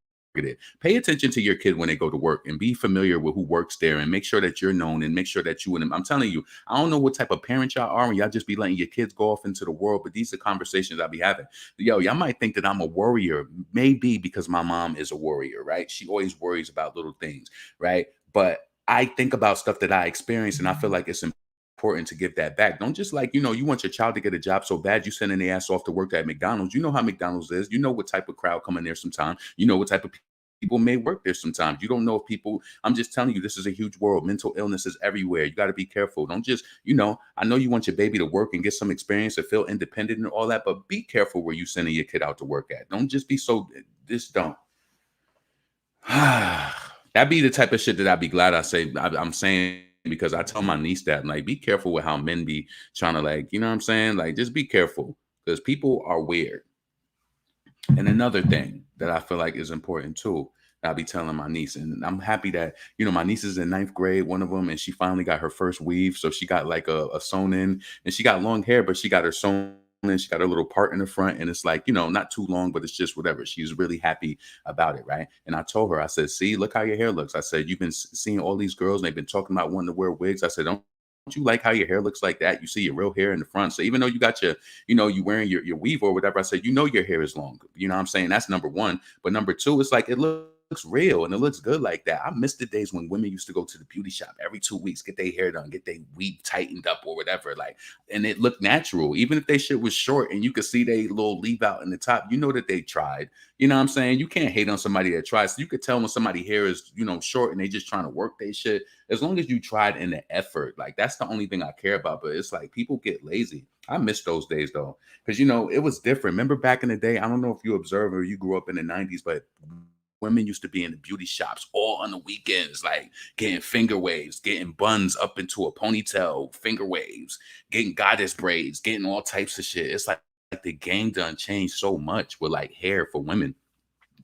S2: Pay attention to your kid when they go to work and be familiar with who works there and make sure that you're known and make sure that you and them. I'm telling you, I don't know what type of parent y'all are and y'all just be letting your kids go off into the world, but these are conversations I be having. Yo, y'all might think that I'm a warrior, maybe because my mom is a warrior, right? She always worries about little things, right? But I think about stuff that I experience and I feel like it's important to give that back. Don't just like, you want your child to get a job so bad you sending their ass off to work at McDonald's. You know how McDonald's is. You know what type of crowd come in there sometimes. You know what type of people may work there sometimes. You don't know if people, I'm just telling you, this is a huge world. Mental illness is everywhere. You got to be careful. Don't just, I know you want your baby to work and get some experience and feel independent and all that, but be careful where you sending your kid out to work at. Don't just be just don't. That'd be the type of shit that I'd be glad I'm saying, because I tell my niece that, like, be careful with how men be trying to, like, you know what I'm saying? Like, just be careful because people are weird. And another thing that I feel like is important too, I'll be telling my niece, and I'm happy that, you know, my niece is in 9th grade, one of them, and she finally got her first weave. So she got like a sewn in, and she got long hair, but she got her sewn in. She got a little part in the front, and it's like, you know, not too long, but it's just whatever. She's really happy about it, right? And I told her, I said, see, look how your hair looks. I said, you've been seeing all these girls, and they've been talking about wanting to wear wigs. I said, don't you like how your hair looks like that? You see your real hair in the front. So even though you got your, you know, you wearing your weave or whatever, I said, you know, your hair is long. You know what I'm saying? That's number one. But number two, it's like, it looks real and it looks good like that. I miss the days when women used to go to the beauty shop every 2 weeks, get their hair done, get their weave tightened up or whatever. Like, and it looked natural. Even if they shit was short and you could see they little leave out in the top, you know that they tried. You know what I'm saying? You can't hate on somebody that tries. So you could tell when somebody hair is, you know, short and they just trying to work their shit. As long as you tried in the effort, like that's the only thing I care about. But it's like people get lazy. I miss those days though, because you know it was different. Remember back in the day? I don't know if you observe or you grew up in the '90s, but women used to be in the beauty shops all on the weekends, like getting finger waves, getting buns up into a ponytail, finger waves, getting goddess braids, getting all types of shit. It's like the game done changed so much with like hair for women.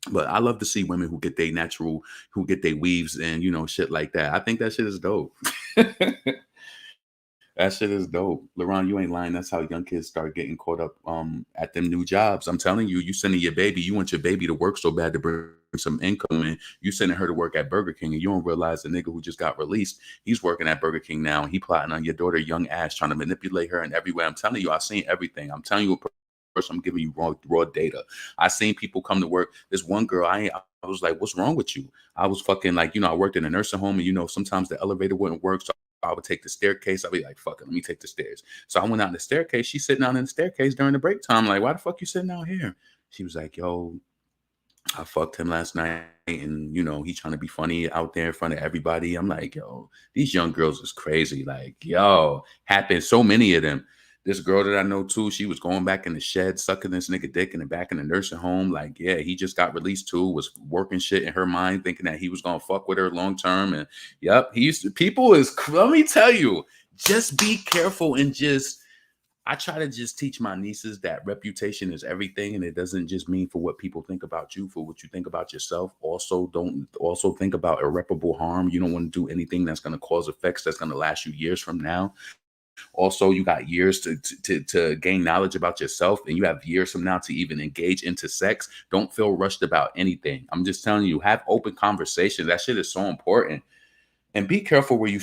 S2: But I love to see women who get their natural, who get their weaves and, you know, shit like that. I think that shit is dope. That shit is dope. LaRon, you ain't lying. That's how young kids start getting caught up at them new jobs. I'm telling you, you sending your baby, you want your baby to work so bad to bring some income, and you sending her to work at Burger King, and you don't realize the nigga who just got released, he's working at Burger King now, and he plotting on your daughter, young ass, trying to manipulate her in every way. I'm telling you, I've seen everything. I'm telling you, I'm giving you raw data. I seen people come to work. This one girl, I was like, what's wrong with you? I was fucking like, you know, I worked in a nursing home, and you know, sometimes the elevator wouldn't work. So I would take the staircase. I'd be like, fuck it, let me take the stairs. So I went out the staircase. She's sitting out in the staircase during the break time. Like, why the fuck you sitting out here? She was like, yo, I fucked him last night, and you know, he trying to be funny out there in front of everybody. I'm like, yo, these young girls is crazy. Like, yo, happened so many of them. This girl that I know too, she was going back in the shed, sucking this nigga dick in the back in the nursing home. Like, yeah, he just got released too, was working shit in her mind, thinking that he was gonna fuck with her long term. And yep, he used to, people is, let me tell you, just be careful and just, I try to just teach my nieces that reputation is everything, and it doesn't just mean for what people think about you, for what you think about yourself. Also think about irreparable harm. You don't want to do anything that's going to cause effects that's going to last you years from now. Also, you got years to gain knowledge about yourself, and you have years from now to even engage into sex. Don't feel rushed about anything. I'm just telling you, have open conversations. That shit is so important. And be careful where you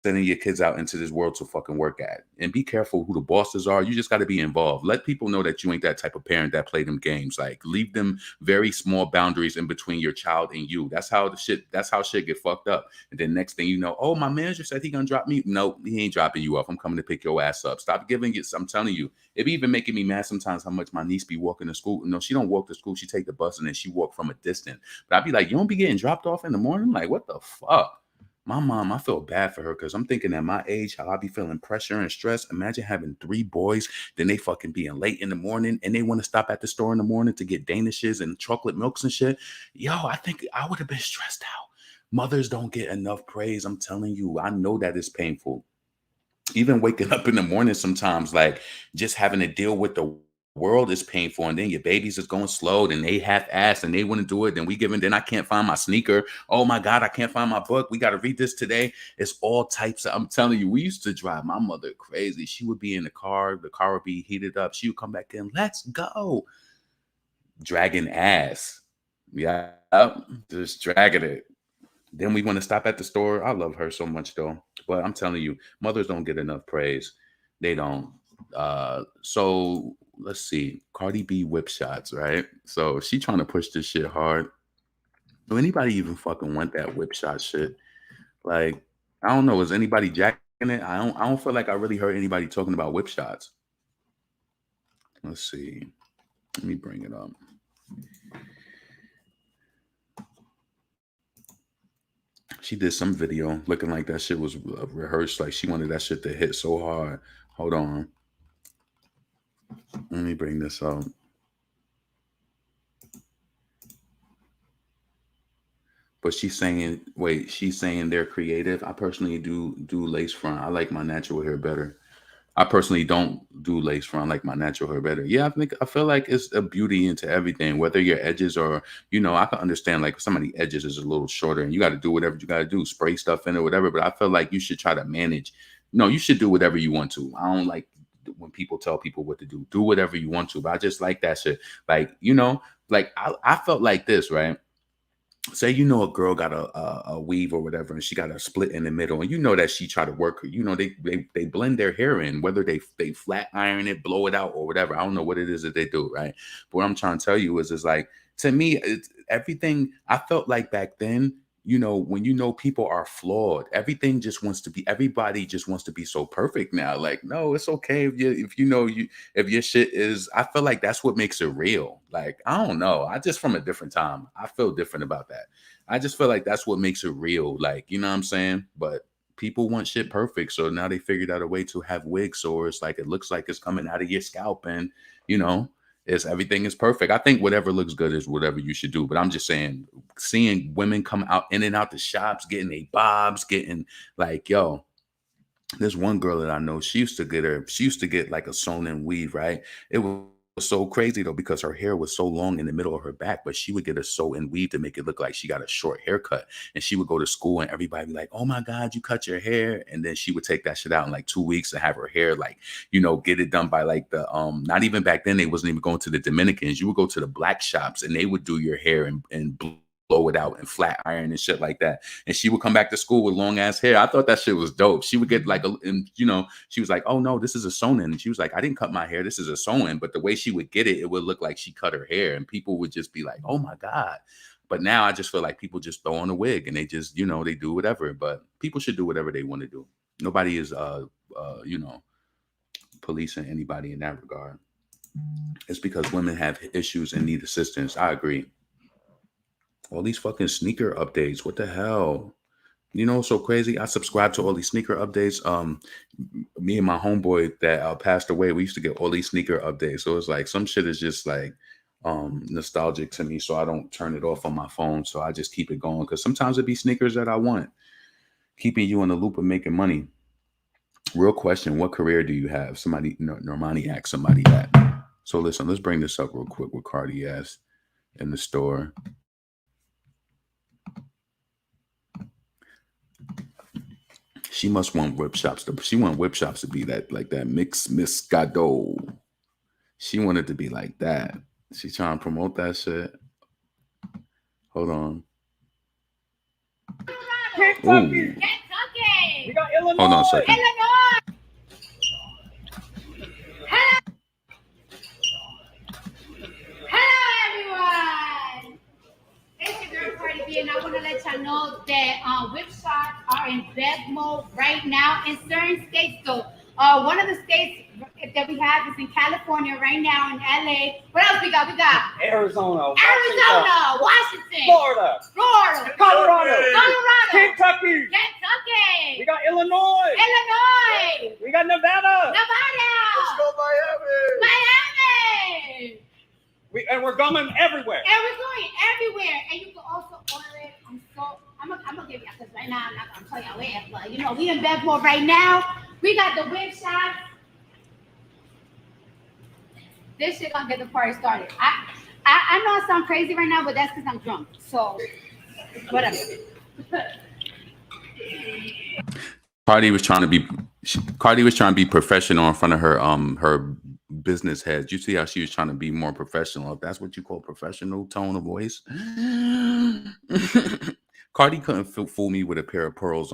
S2: sending your kids out into this world to fucking work at. And be careful who the bosses are. You just got to be involved. Let people know that you ain't that type of parent that play them games. Like, leave them very small boundaries in between your child and you. That's how shit get fucked up. And then next thing you know, oh, my manager said he gonna drop me. No, he ain't dropping you off. I'm coming to pick your ass up. Stop giving it. I'm telling you, it be even making me mad sometimes how much my niece be walking to school. No, she don't walk to school. She take the bus and then she walk from a distance. But I'd be like, you don't be getting dropped off in the morning? Like, what the fuck? My mom, I feel bad for her because I'm thinking at my age, how I be feeling pressure and stress. Imagine having 3 boys, then they fucking being late in the morning and they want to stop at the store in the morning to get Danishes and chocolate milks and shit. Yo, I think I would have been stressed out. Mothers don't get enough praise. I'm telling you, I know that is painful. Even waking up in the morning sometimes, like just having to deal with the world is painful, and then your babies is going slow, then they half-ass and they wouldn't do it, then I can't find my sneaker. Oh my god, I can't find my book, we got to read this today. It's all types of, I'm telling you, we used to drive my mother crazy. She would be in the car would be heated up, she would come back in, let's go, dragging ass. Yeah, just dragging it. Then we want to stop at the store. I love her so much though. But I'm telling you, mothers don't get enough praise. They don't. So let's see. Cardi B whip shots, right? So she trying to push this shit hard. Do anybody even fucking want that whip shot shit? Like, I don't know. Is anybody jacking it? I don't feel like I really heard anybody talking about whip shots. Let's see. Let me bring it up. She did some video looking like that shit was rehearsed. Like she wanted that shit to hit so hard. Hold on. Let me bring this up. But she's saying they're creative. I personally do lace front. I like my natural hair better. I personally don't do lace front, like my natural hair better. Yeah, I feel like it's a beauty into everything, whether your edges or, I can understand like some of the edges is a little shorter and you got to do whatever you got to do, spray stuff in or whatever. But I feel like you should try to manage. No, you should do whatever you want to. I don't like when people tell people what to do. Do whatever you want to. But I just like that shit. Like, like I felt like this, right? Say a girl got a weave or whatever, and she got a split in the middle, and that she try to work her. They blend their hair in, whether they flat iron it, blow it out, or whatever. I don't know what it is that they do, right? But what I'm trying to tell you is like, to me, it's everything. I felt like back then, when people are flawed, everybody just wants to be so perfect now. Like, no, it's okay if your shit is. I feel like that's what makes it real. Like, I don't know. I just from a different time. I feel different about that. I just feel like that's what makes it real. Like, you know what I'm saying? But people want shit perfect, so now they figured out a way to have wigs, so it's like it looks like it's coming out of your scalp, and everything is perfect. I think whatever looks good is whatever you should do. But I'm just saying, seeing women come out in and out the shops, getting a bobs, getting like, yo, there's one girl that I know. She used to get like a sewn in weave, right? It was so crazy though, because her hair was so long in the middle of her back, but she would get a sew in weave to make it look like she got a short haircut. And she would go to school and everybody be like, oh my God, you cut your hair. And then she would take that shit out in like 2 weeks to have her hair like, get it done by like the, not even back then, they wasn't even going to the Dominicans. You would go to the black shops and they would do your hair and blow it out and flat iron and shit like that. And she would come back to school with long ass hair. I thought that shit was dope. She would get like she was like, oh no, this is a sewn in. And she was like, I didn't cut my hair. This is a sewn in. But the way she would get it, it would look like she cut her hair. And people would just be like, oh my God. But now I just feel like people just throw on a wig and they just, they do whatever. But people should do whatever they want to do. Nobody is policing anybody in that regard. It's because women have issues and need assistance. I agree. All these fucking sneaker updates. What the hell? So crazy. I subscribe to all these sneaker updates. Me and my homeboy that passed away, we used to get all these sneaker updates. So it's like some shit is just like nostalgic to me. So I don't turn it off on my phone. So I just keep it going because sometimes it be sneakers that I want. Keeping you in the loop of making money. Real question. What career do you have? Somebody, Normani asked somebody that. So listen, let's bring this up real quick with Cardi asked in the store. She must want whip shops to be that like that mix Miss Gado. She wanted to be like that. She trying to promote that shit. Hold on.
S3: Kentucky.
S9: We got Illinois.
S2: Hold on a second.
S3: Illinois. Hello, everyone. It's your girl Cardi B, and I want to let y'all know that whip shops are in bev mode right now in certain states. So one of the states that we have is in California right now, in LA. What else we got? We got
S9: Arizona,
S3: Washington,
S9: Florida, Colorado, Kentucky. We got Illinois. We got Nevada.
S3: Let's go Miami.
S9: We're going everywhere.
S3: And you can also order it. I'm gonna give y'all, because right now I'm not gonna tell y'all where, but we in Bedford right now. We got the whip shop. This shit gonna get the party started. I know I sound crazy right now, but that's because I'm drunk. So whatever.
S2: Cardi was trying to be professional in front of her business heads. You see how she was trying to be more professional. If that's what you call professional tone of voice. Cardi couldn't fool me with a pair of pearls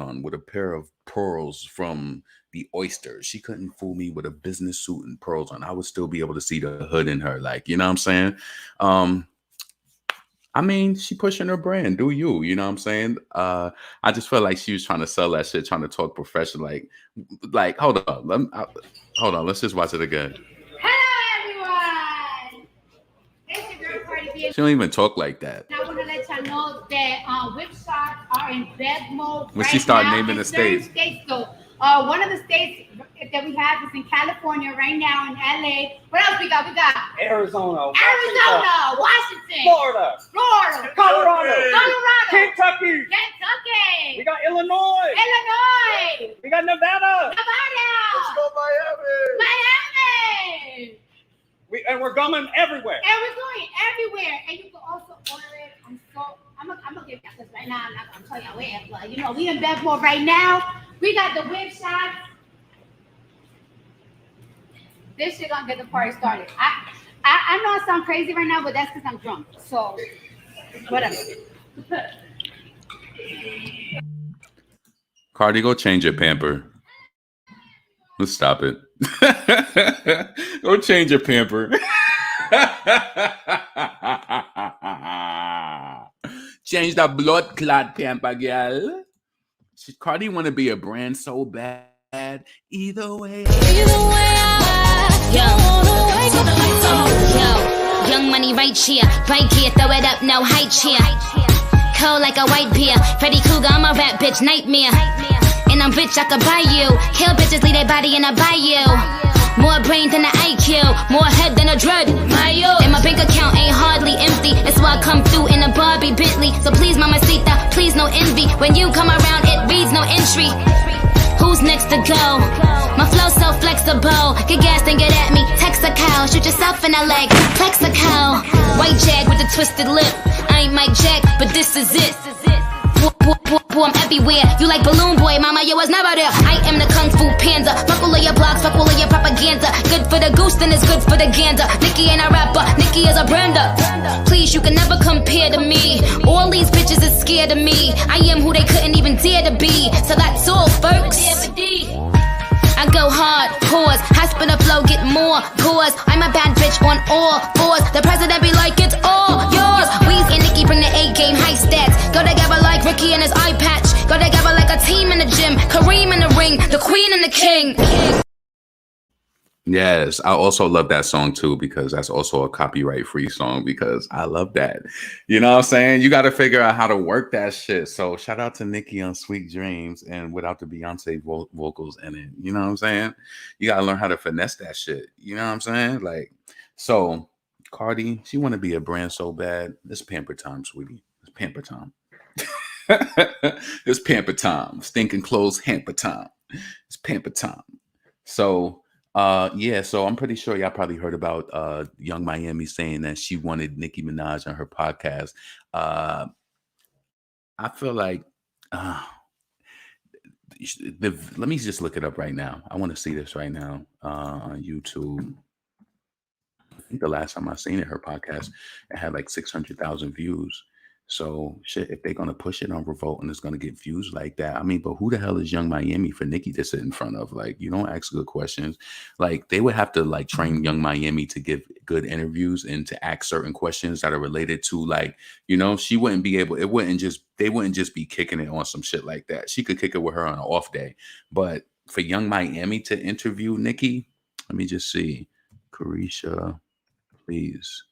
S2: from the Oysters. She couldn't fool me with a business suit and pearls on. I would still be able to see the hood in her. Like, you know what I'm saying? I mean, she pushing her brand. Do you know what I'm saying? I just felt like she was trying to sell that shit, trying to talk professional. Like, hold on. Let's just watch it again.
S3: Hello, everyone. It's your girl Cardi B.
S2: She don't even talk like that.
S3: I want to let y'all know that whip shops are in bev mode
S2: When
S3: right
S2: she started
S3: now
S2: naming
S3: in
S2: the
S3: certain
S2: states.
S3: So one of the states that we have is in California right now, in LA. What else we got? We got
S9: Arizona,
S3: Washington,
S9: Florida, Colorado, Kentucky.
S3: We
S9: got Illinois.
S3: We got Nevada.
S9: Let's go Miami. And we're going everywhere.
S3: And we're going everywhere. And you can also order it. I'm gonna give you this right now. I'm not gonna tell y'all where, but you know, we in Bedford right now. We got the whip shots. This shit gonna get the party started. I know I sound crazy right now, but that's because I'm drunk. So whatever.
S2: Cardi, go change your pamper. Let's stop it. Go change your pamper. Change the blood clot pamper, girl. Cardi want to be a brand so bad. Either way.
S10: Yo, young money right here, throw it up, no high cheer. Cold like a white beer, Freddy Cougar, I'm a rap bitch nightmare. And I'm rich, I could buy you. Kill bitches, leave their body in a bayou. More brain than an IQ, more head than a dread. And my bank account ain't hardly empty. That's why I come through in a Barbie Bentley. So please, mamacita, please no envy. When you come around, it reads no entry. Who's next to go? My flow so flexible. Get gas and get at me. Text a cow, shoot yourself in the leg. Flex a cow. White jag with a twisted lip. I ain't Mike Jack, but this is it. I'm everywhere. You like Balloon Boy, mama, you was never there. I am the Kung Fu Panda. Fuck all of your blogs, fuck all of your propaganda. Good for the goose, then it's good for the gander. Nicki ain't a rapper, Nicki is a brander. Please, you can never compare to me. All these bitches is scared of me. I am who they couldn't even dare to be. So that's all, folks. I go hard, pause. Hospital flow, get more pause. I'm a bad bitch on all fours. The president be like, it's all yours. Weez and Nicki bring the A-game, high stats. Go together like Ricky and his eye patch. Go together like a team in the gym. Kareem in the ring, the queen and the king.
S2: Yes, I also love that song too, because that's also a copyright free song, because I love that. You know what I'm saying? You got to figure out how to work that shit. So shout out to Nicki on Sweet Dreams, and without the Beyonce vocals in it. You know what I'm saying? You got to learn how to finesse that shit. You know what I'm saying? Like, so Cardi, she want to be a brand so bad. It's pamper time, sweetie. It's pamper time. It's pamper time. Stinking clothes, hamper time. It's pamper time. So yeah, so I'm pretty sure y'all probably heard about Young Miami saying that she wanted Nicki Minaj on her podcast. I feel like let me just look it up right now. I want to see this right now on YouTube. I think the last time I seen it, her podcast, it had like 600,000 views. So shit, if they're gonna push it on Revolt and it's gonna get views like that, I mean, but who the hell is Young Miami for Nicki to sit in front of? Like, you don't ask good questions. Like, they would have to like train Young Miami to give good interviews and to ask certain questions that are related to, like, you know, she wouldn't be able. They wouldn't just be kicking it on some shit like that. She could kick it with her on an off day, but for Young Miami to interview Nicki, let me just see, Caresha, please.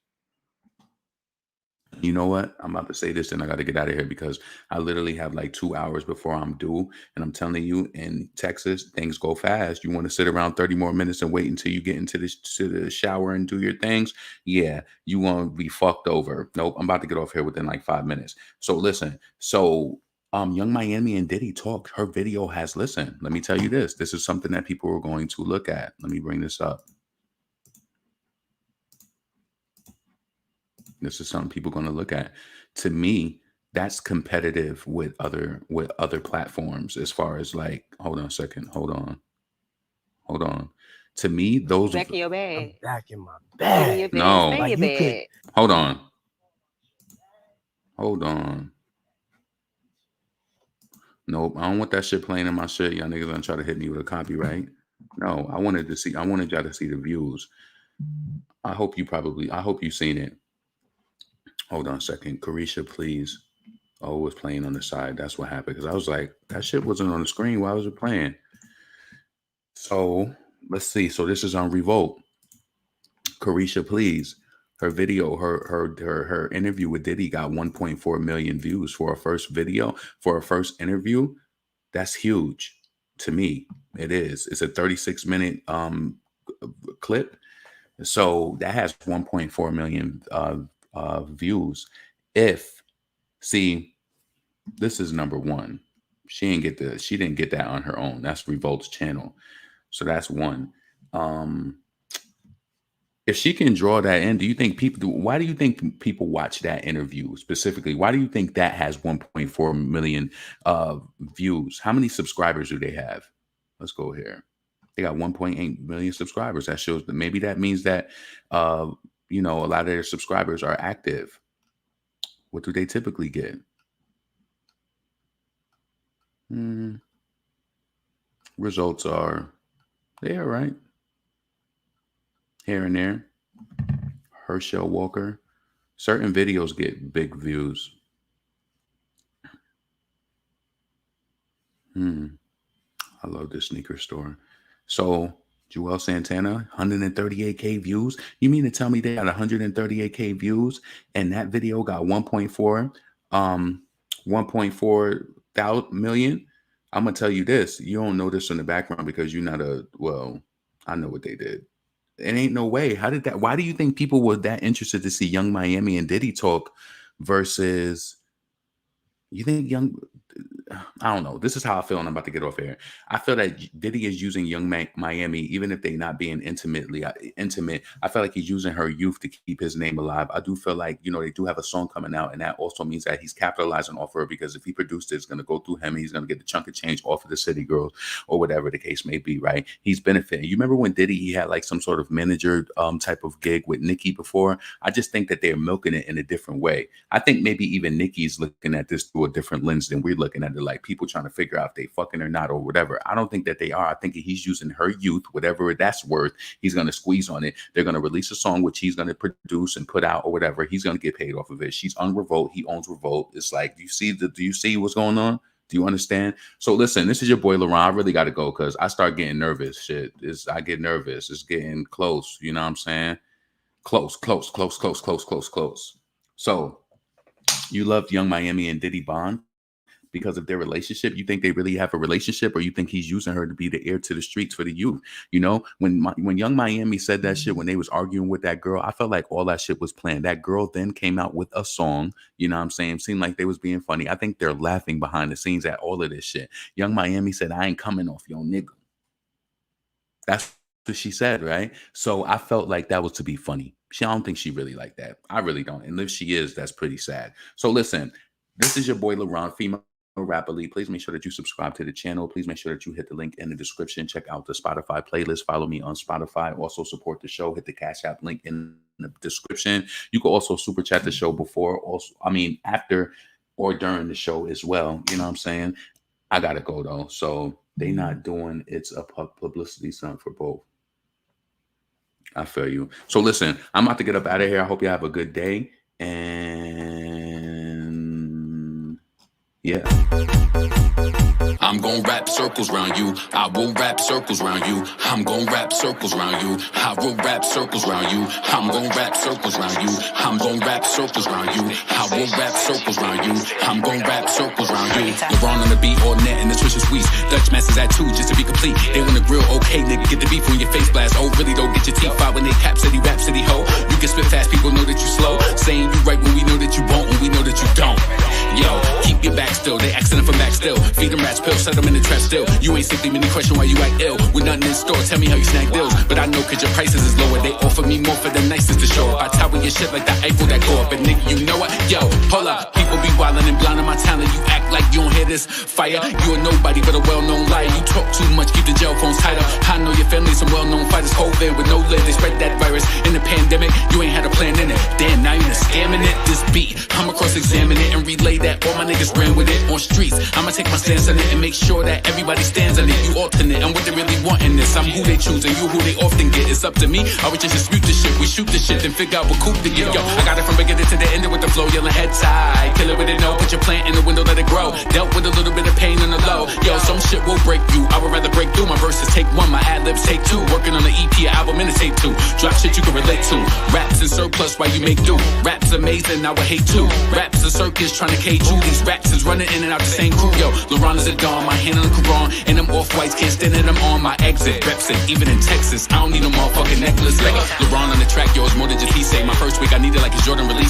S2: You know what? I'm about to say this and I got to get out of here because I literally have like 2 hours before I'm due. And I'm telling you, in Texas, things go fast. You want to sit around 30 more minutes and wait until you get into the shower and do your things? Yeah, you want to be fucked over. Nope, I'm about to get off here within like 5 minutes. So listen, Young Miami and Diddy talk. Her video has, listen, let me tell you this. This is something that people are going to look at. Let me bring this up. This is something people are going to look at. To me, that's competitive with other platforms as far as like, hold on a second. Hold on. To me, those
S11: back in your bag.
S1: Back in my bag.
S2: No.
S11: Like you could...
S2: Hold on. Nope. I don't want that shit playing in my shit. Y'all niggas gonna try to hit me with a copyright. No, I wanted y'all to see the views. I hope you've seen it. Hold on a second. Caresha, please. Oh, it was playing on the side. That's what happened. Because I was like, that shit wasn't on the screen. Why was it playing? So let's see. So this is on Revolt. Caresha, please. Her video, her interview with Diddy got 1.4 million views for a first video, for a first interview. That's huge to me. It is. It's a 36-minute clip. So that has 1.4 million views. This is number one. She didn't get that on her own. That's Revolt's channel. So that's one. if she can draw that in, do you think why do you think people watch that interview specifically? Why do you think that has 1.4 million views? How many subscribers do they have? Let's go here. They got 1.8 million subscribers. That shows that maybe that means that, you know, a lot of their subscribers are active. What do they typically get? Results are there, right? Here and there. Herschel Walker. Certain videos get big views. I love this sneaker store. So Joel Santana, 138K views. You mean to tell me they got 138K views and that video got 1.4 million? I'm gonna tell you this. You don't know this in the background because you're not I know what they did. It ain't no way. Why do you think people were that interested to see Young Miami and Diddy talk versus, you think I don't know. This is how I feel, and I'm about to get off air. I feel that Diddy is using Young Miami, even if they not being intimate. I feel like he's using her youth to keep his name alive. I do feel like, you know, they do have a song coming out, and that also means that he's capitalizing off her, because if he produced it, it's going to go through him. He's going to get the chunk of change off of the City Girls or whatever the case may be, right? He's benefiting. You remember when Diddy, he had like some sort of manager type of gig with Nicki before? I just think that they're milking it in a different way. I think maybe even Nicki's looking at this through a different lens than we're looking at it, like people trying to figure out if they fucking or not or whatever. I don't think that they are. I think he's using her youth, whatever that's worth. He's going to squeeze on it. They're going to release a song which he's going to produce and put out or whatever. He's going to get paid off of it. She's on Revolt. He owns Revolt. It's like, do you see what's going on? Do you understand? So listen, this is your boy LaRon. I really got to go because I start getting nervous. I get nervous. It's getting close. You know what I'm saying? Close. So you loved Young Miami and Diddy Bond because of their relationship? You think they really have a relationship, or you think he's using her to be the heir to the streets for the youth? You know, when Young Miami said that shit, when they was arguing with that girl, I felt like all that shit was planned. That girl then came out with a song, you know what I'm saying? Seemed like they was being funny. I think they're laughing behind the scenes at all of this shit. Young Miami said, I ain't coming off your nigga. That's what she said, right? So I felt like that was to be funny. I don't think she really like that. I really don't. And if she is, that's pretty sad. So listen, this is your boy LaRon, female rap elite. Please make sure that you subscribe to the channel. Please make sure that you hit the link in the description. Check out the Spotify playlist. Follow me on Spotify. Also support the show. Hit the Cash App link in the description. You can also super chat the show after or during the show as well. You know what I'm saying? I gotta go though. So they not doing it's a publicity stunt for both. I feel you. So listen, I'm about to get up out of here. I hope you have a good day. And yeah.
S11: I'm gon' wrap circles round you. I will wrap circles round you. I'm gon' wrap circles round you. I will wrap circles round you. I'm gon' wrap circles round you. I'm gon' wrap circles round you. I will wrap circles round you. I'm gon' wrap circles round you. LeBron on the beat, all net and the Trisha Sweets. Dutch Masters at 2 just to be complete. They want the grill, okay, nigga, get the beef when your face blast. Oh, really don't get your teeth out when they cap city, rap city, ho. You can spit fast, people know that you slow. Saying you right when we know that you won't, when we know that you don't. Yo, keep your back still. They asking for back still. Feed them rats pills, set them in the trap still. You ain't simply many question why you act ill. With nothing in store, tell me how you snag deals. But I know cause your prices is lower. They offer me more for the nicest to show up. I tower your shit like the Eiffel that go up. And nigga, you know what? Yo, hold up. People be wildin' and blindin' my talent. You act like you don't hear this fire. You a nobody but a well-known liar. You talk too much, keep the jail phones tighter. I know your family some well-known fighters. COVID with no lid, they spread that virus. In the pandemic, you ain't had a plan in it. Damn, now you done scamming it. This beat, I'ma cross-examine it and relay that. All my niggas ran with it on streets. I'ma take my stance on it and make sure that everybody stands on it. You alternate, and what they really want in this. I'm who they choose and you who they often get. It's up to me. I would just dispute the shit. We shoot the shit and figure out what coupe to get. Yo, I got it from beginning to the end with the flow, yelling head tight. Kill it with it, no. Put your plant in the window, let it grow. Dealt with a little bit of pain on the low. Yo, some shit will break you. I would rather break through. My verses take 1, my ad-libs take 2. Working on the EP album in the tape 2. Drop shit you can relate to. Raps in surplus while you make do. Raps amazing, I would hate too. Raps a circus trying to cage you. These raps is running in and out the same crew. Yo, LaRon is a dawn, my hand on the Quran. And them off-whites can't stand it, I'm on my exit. Reps it, even in Texas, I don't need no motherfucking necklace. Like LaRon on the track, yo, it's more than just he say. My first week, I needed like his Jordan release.